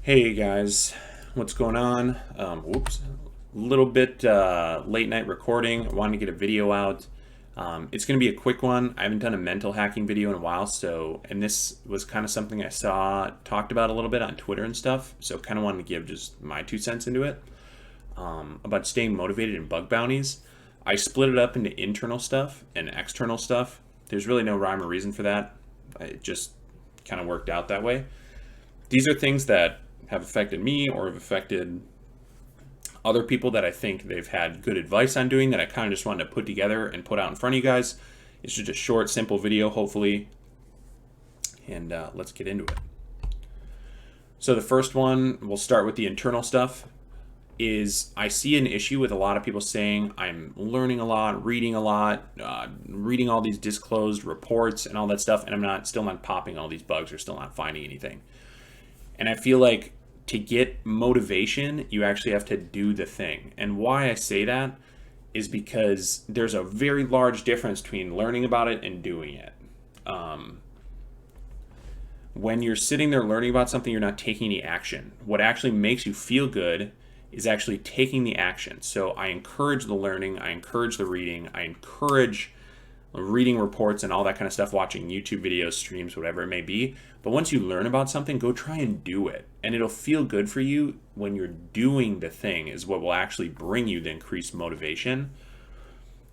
Hey guys, what's going on? Whoops, a little bit late night recording. I wanted to get a video out. It's going to be a quick one. I haven't done a mental hacking video in a while, and this was kind of something I saw talked about a little bit on Twitter and stuff. So kind of wanted to give just my 2 cents into it about staying motivated in bug bounties. I split it up into internal stuff and external stuff. There's really no rhyme or reason for that. It just kind of worked out that way. These are things that have affected me or have affected other people that I think they've had good advice on doing that I kind of just wanted to put together and put out in front of you guys. It's just a short, simple video, hopefully, and let's get into it. So the first one, we'll start with the internal stuff, is I see an issue with a lot of people saying I'm learning a lot, reading all these disclosed reports and all that stuff, and I'm still not popping all these bugs or still not finding anything. And I feel like to get motivation, you actually have to do the thing. And why I say that is because there's a very large difference between learning about it and doing it. When you're sitting there learning about something, you're not taking any action. What actually makes you feel good is actually taking the action. So I encourage the learning, I encourage the reading, I encourage reading reports and all that kind of stuff, watching YouTube videos, streams, whatever it may be. But once you learn about something, go try and do it. And it'll feel good for you when you're doing the thing is what will actually bring you the increased motivation.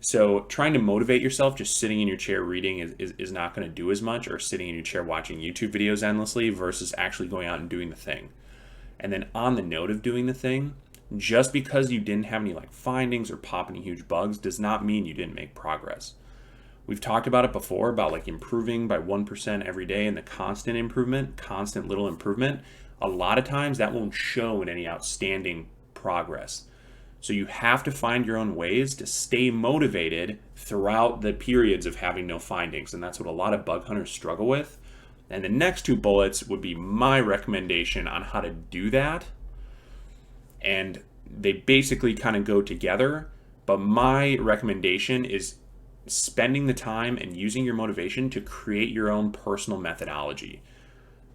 So trying to motivate yourself just sitting in your chair reading is not going to do as much, or sitting in your chair watching YouTube videos endlessly versus actually going out and doing the thing. And then on the note of doing the thing, just because you didn't have any findings or pop any huge bugs does not mean you didn't make progress. We've talked about it before about improving by 1% every day and the constant improvement, constant little improvement. A lot of times that won't show in any outstanding progress. So you have to find your own ways to stay motivated throughout the periods of having no findings. And that's what a lot of bug hunters struggle with. And the next two bullets would be my recommendation on how to do that. And they basically kind of go together. But my recommendation is spending the time and using your motivation to create your own personal methodology,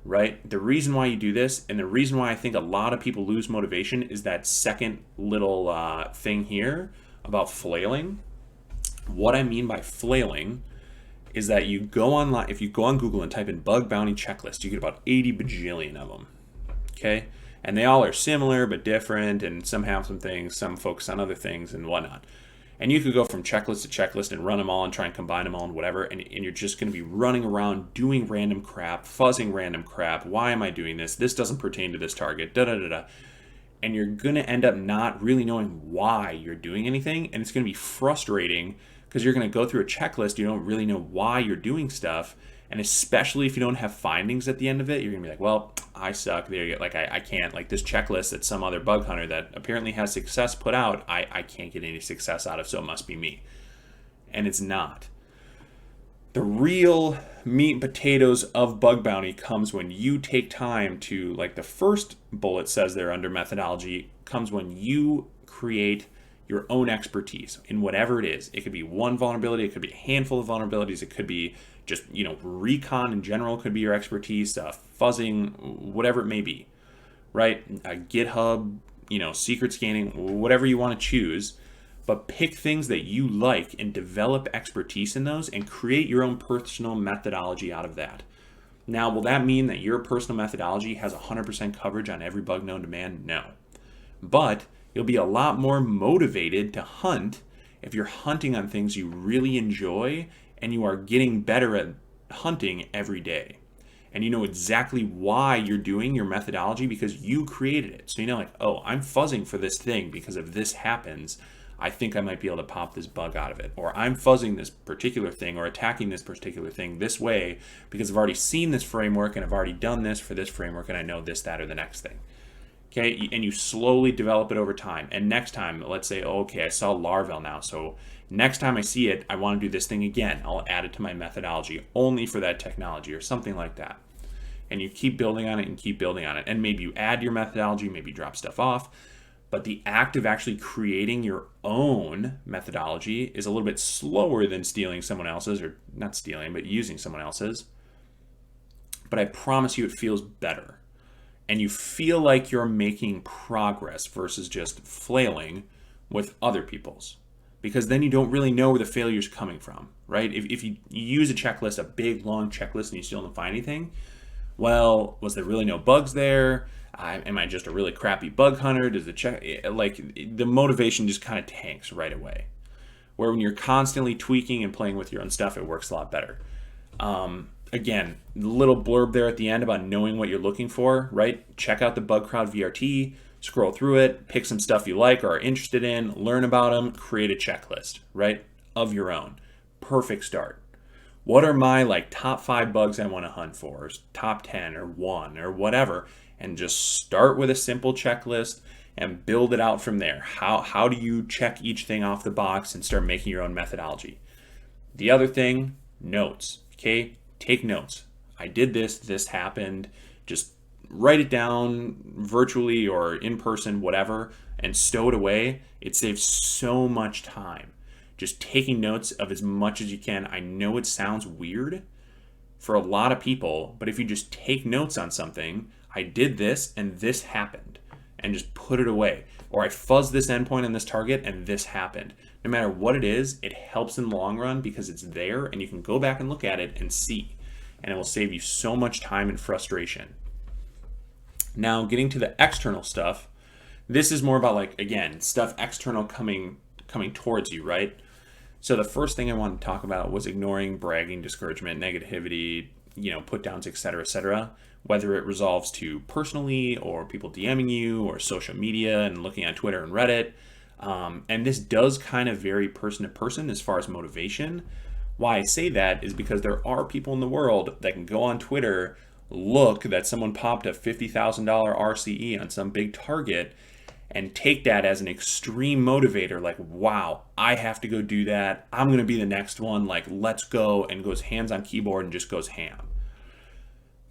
right? The reason why you do this, and the reason why I think a lot of people lose motivation, is that second little thing here about flailing. What I mean by flailing is that you go online, if you go on Google and type in bug bounty checklist, you get about 80 bajillion of them, okay? And they all are similar but different, and some have some things, some focus on other things and whatnot. And you could go from checklist to checklist and run them all and try and combine them all and whatever, and you're just going to be running around doing random crap, fuzzing random crap. Why am I doing this? This doesn't pertain to this target, da-da-da-da. And you're going to end up not really knowing why you're doing anything, and it's going to be frustrating because you're going to go through a checklist, you don't really know why you're doing stuff, and especially if you don't have findings at the end of it, you're going to be like, well, I suck. There you go. I can't. This checklist that some other bug hunter that apparently has success put out, I can't get any success out of, so it must be me. And it's not. The real meat and potatoes of bug bounty comes when you take time to, the first bullet says there under methodology, comes when you create your own expertise in whatever it is. It could be one vulnerability, it could be a handful of vulnerabilities, it could be just, recon in general could be your expertise, fuzzing, whatever it may be, right? GitHub, secret scanning, whatever you want to choose, but pick things that you like and develop expertise in those and create your own personal methodology out of that. Now, will that mean that your personal methodology has 100% coverage on every bug known to man? No. But you'll be a lot more motivated to hunt if you're hunting on things you really enjoy and you are getting better at hunting every day. And you know exactly why you're doing your methodology because you created it. So you know, oh, I'm fuzzing for this thing because if this happens, I think I might be able to pop this bug out of it. Or I'm fuzzing this particular thing or attacking this particular thing this way because I've already seen this framework and I've already done this for this framework and I know this, that, or the next thing. Okay, and you slowly develop it over time. And next time, let's say, oh, okay, I saw Laravel now, so next time I see it, I want to do this thing again. I'll add it to my methodology only for that technology or something like that. And you keep building on it and keep building on it. And maybe you add your methodology, maybe drop stuff off. But the act of actually creating your own methodology is a little bit slower than stealing someone else's, or not stealing, but using someone else's. But I promise you it feels better. and you feel like you're making progress versus just flailing with other people's. Because then you don't really know where the failure's coming from, right? If you use a checklist, a big, long checklist, and you still don't find anything, well, was there really no bugs there? Am I just a really crappy bug hunter? Does the the motivation just kind of tanks right away? Where when you're constantly tweaking and playing with your own stuff, it works a lot better. Again, little blurb there at the end about knowing what you're looking for, right? Check out the Bug Crowd VRT, scroll through it, pick some stuff you like or are interested in, learn about them, create a checklist, right? Of your own. Perfect start. What are my top 5 bugs I want to hunt for, or top 10 or 1 or whatever, and just start with a simple checklist and build it out from there. How do you check each thing off the box and start making your own methodology? The other thing, notes, okay? Take notes. I did this, this happened. Just write it down virtually or in person, whatever, and stow it away. It saves so much time. Just taking notes of as much as you can. I know it sounds weird for a lot of people, but if you just take notes on something, I did this and this happened, and just put it away. Or I fuzzed this endpoint on this target and this happened. No matter what it is, it helps in the long run because it's there and you can go back and look at it and see. And it will save you so much time and frustration. Now, getting to the external stuff, this is more about again, stuff external coming towards you, right? So the first thing I wanted to talk about was ignoring bragging, discouragement, negativity, put downs, etc., whether it resolves to personally or people DMing you or social media and looking at Twitter and Reddit. And this does kind of vary person to person as far as motivation. Why I say that is because there are people in the world that can go on Twitter, look that someone popped a $50,000 RCE on some big target, and take that as an extreme motivator, wow, I have to go do that. I'm going to be the next one. Let's go, and goes hands on keyboard and just goes ham.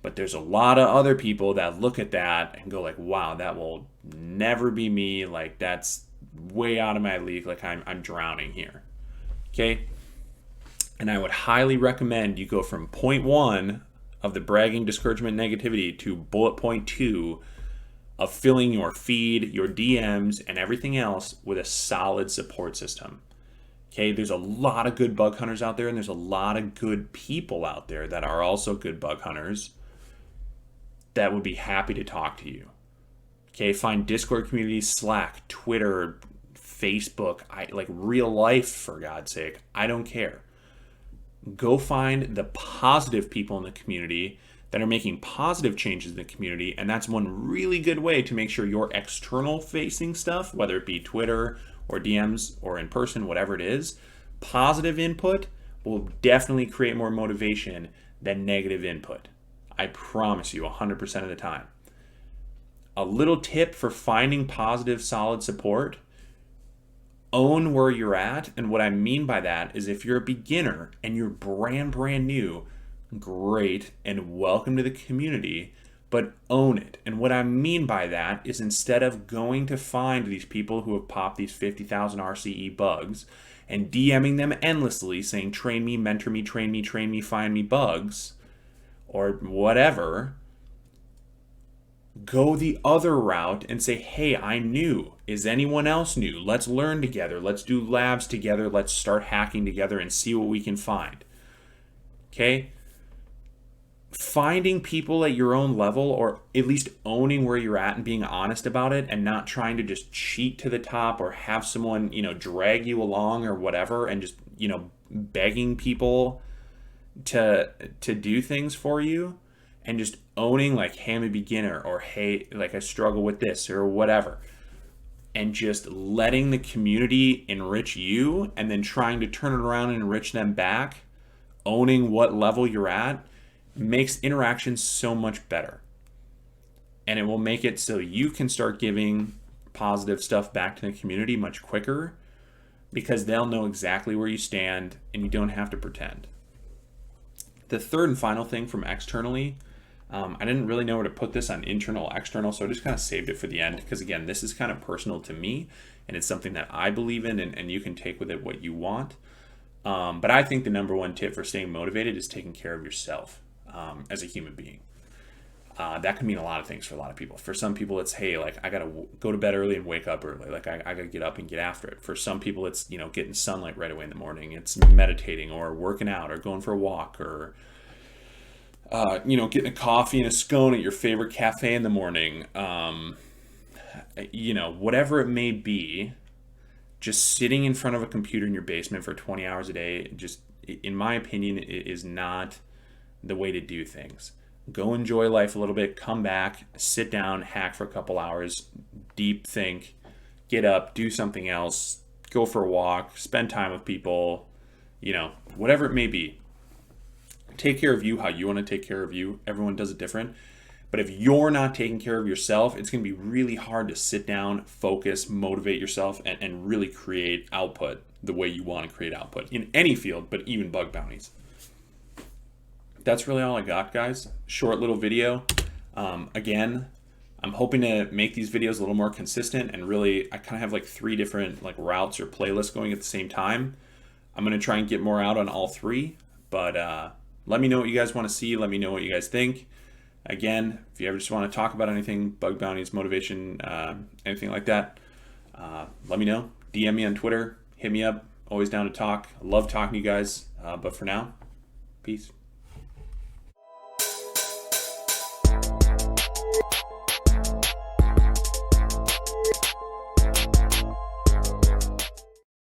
But there's a lot of other people that look at that and go wow, that will never be me. That's way out of my league. I'm drowning here. Okay. And I would highly recommend you go from point 1 of the bragging, discouragement, negativity to bullet point 2 of filling your feed, your DMs, and everything else with a solid support system. Okay, there's a lot of good bug hunters out there, and there's a lot of good people out there that are also good bug hunters that would be happy to talk to you. Okay, find Discord communities, Slack, Twitter, Facebook, real life, for God's sake. I don't care. Go find the positive people in the community that are making positive changes in the community, and that's one really good way to make sure your external facing stuff, whether it be Twitter or DMs or in person, whatever it is, positive input will definitely create more motivation than negative input. I promise you 100% of the time. A little tip for finding positive, solid support: own where you're at. And what I mean by that is if you're a beginner and you're brand new, great, and welcome to the community, but own it. And what I mean by that is instead of going to find these people who have popped these 50,000 RCE bugs and DMing them endlessly saying, train me, mentor me, train me, find me bugs, or whatever, go the other route and say, hey, I'm new. Is anyone else new? Let's learn together. Let's do labs together. Let's start hacking together and see what we can find. Okay? Finding people at your own level, or at least owning where you're at and being honest about it, and not trying to just cheat to the top or have someone, drag you along or whatever, and just, begging people to do things for you, and just owning hey, I'm a beginner, or hey, I struggle with this or whatever, and just letting the community enrich you and then trying to turn it around and enrich them back, owning what level you're at, makes interactions so much better. And it will make it so you can start giving positive stuff back to the community much quicker, because they'll know exactly where you stand and you don't have to pretend. The third and final thing from externally, I didn't really know where to put this on internal, external, so I just kind of saved it for the end, because again, this is kind of personal to me and it's something that I believe in, and you can take with it what you want. But I think the number one tip for staying motivated is taking care of yourself as a human being. That can mean a lot of things for a lot of people. For some people, it's, hey, like I gotta go to bed early and wake up early. Like I gotta get up and get after it. For some people, it's, you know, getting sunlight right away in the morning. It's meditating or working out or going for a walk or you know, getting a coffee and a scone at your favorite cafe in the morning. You know, whatever it may be, just sitting in front of a computer in your basement for 20 hours a day, just in my opinion, is not the way to do things. Go enjoy life a little bit, come back, sit down, hack for a couple hours, deep think, get up, do something else, go for a walk, spend time with people, you know, whatever it may be. Take care of you how you want to take care of you. Everyone does it different. But if you're not taking care of yourself, it's going to be really hard to sit down, focus, motivate yourself, and really create output the way you want to create output in any field, but even bug bounties. That's really all I got, guys. Short little video. Again, I'm hoping to make these videos a little more consistent, and really I kind of have like 3 different like routes or playlists going at the same time. I'm going to try and get more out on all 3, but let me know what you guys want to see. Let me know what you guys think. Again, if you ever just want to talk about anything, bug bounties, motivation, anything like that, let me know. DM me on Twitter, hit me up. Always down to talk. I love talking to you guys. But for now, peace.